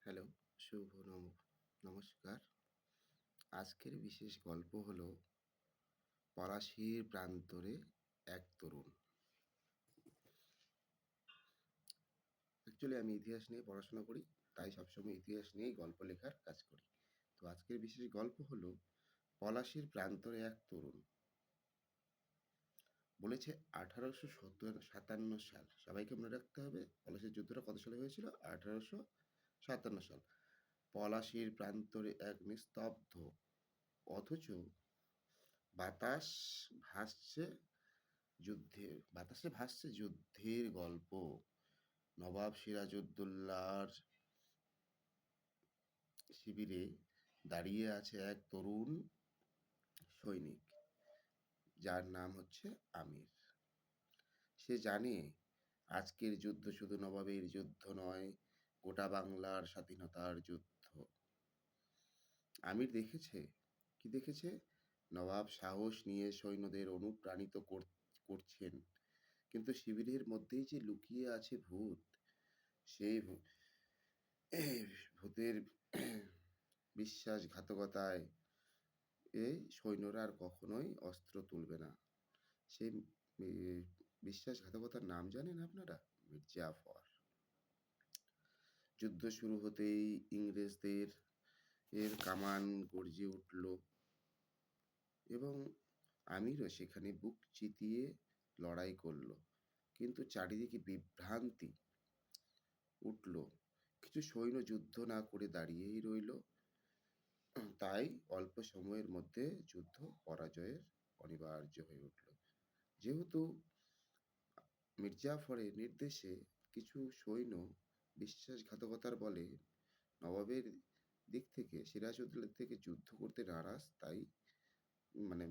Hello, নমস্কার। আজকের বিশেষ গল্প হলো পলাশীর প্রান্তরে এক তরুণ। অ্যাকচুয়ালি আমি ইতিহাস নিয়ে পড়াশোনা করি, তাই সবসময় ইতিহাস নিয়েই গল্প লেখার কাজ করি। তো আজকের বিশেষ গল্প হলো পলাশীর প্রান্তরে এক তরুণ। বলেছে 1857 সাল। সবাইকে মনে রাখতে হবে পলাশীর যুদ্ধটা কত সালে হয়েছিল? 1857 সাল। পলাশীর প্রান্তরে এক নিস্তব্ধ অথচ বাতাস ভাসছে বাতাসে ভাসছে যুদ্ধের গল্প। নবাব সিরাজউদ্দৌলার শিবিরে দাঁড়িয়ে আছে এক তরুণ সৈনিক, যার নাম হচ্ছে আমির। সে জানে আজকের যুদ্ধ শুধু নবাবের যুদ্ধ নয়, গোটা বাংলার স্বাধীনতার যুদ্ধ। আমির দেখেছে নবাব সাহস নিয়ে সৈন্যদের অনুপ্রাণিত করছেন, কিন্তু শিবিরের মধ্যেই যে লুকিয়ে আছে ভূত। সেই ভূতের বিশ্বাসঘাতকতায় এই সৈন্যরা আর কখনোই অস্ত্র তুলবে না। সেই বিশ্বাসঘাতকতার নাম জানেন আপনারা? মির্জাফর। যুদ্ধ শুরু হতেই ইংরেজদের কামান গর্জে উঠল এবং আমিরও সেখানে বুক চিতিয়ে লড়াই করল। কিন্তু চারিদিকে বিভ্রান্তি উঠল। কিছু সৈন্য যুদ্ধ না করে দাঁড়িয়েই রইল। তাই অল্প সময়ের মধ্যে যুদ্ধ পরাজয়ের অনিবার্য হয়ে উঠল। যেহেতু মির্জাফরের নির্দেশে কিছু সৈন্য বিশ্বাসঘাতকতার বলে নবাবের দিক থেকে, সিরাজউদ্দৌলার থেকে যুদ্ধ করতে নারাজ, তাই মানে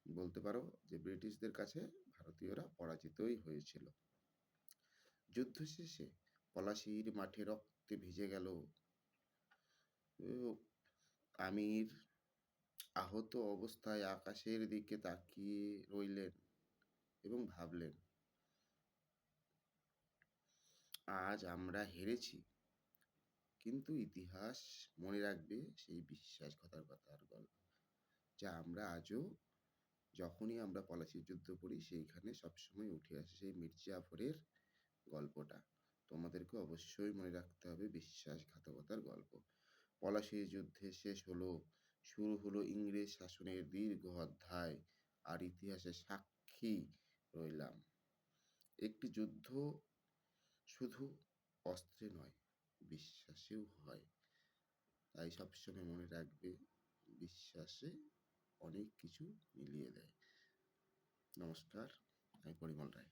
বলতে পারো যে ব্রিটিশদের কাছে ভারতীয়রা পরাজিতই হয়েছিল। যুদ্ধ শেষে পলাশীর মাঠে রক্তে ভিজে গেল। আমির আহত অবস্থায় আকাশের দিকে তাকিয়ে রইলেন এবং ভাবলেন, আজ আমরা হেরেছি, কিন্তু ইতিহাস মনে রাখবে সেই বিশ্বাসঘাতকতার গল্প, যা আমরা আজও যখনই আমরা পলাশীর যুদ্ধ পড়ি সেইখানে সবসময় উঠে আসে সেই মির্জাফরের গল্পটা। তোমাদেরকে অবশ্যই মনে রাখতে হবে বিশ্বাসঘাতকতার গল্প। পলাশীর যুদ্ধে শুরু হলো ইংরেজ শাসনের দীর্ঘ অধ্যায়, আর ইতিহাসে সাক্ষী রইলাম। একটি যুদ্ধ শুধু অস্ত্রে নয়, বিশ্বাসেও হয়। তাই সবসময় মনে রাখবে, বিশ্বাসে অনেক কিছু মিলিয়ে দেয়। নমস্কার, আমি পরিমল রায়।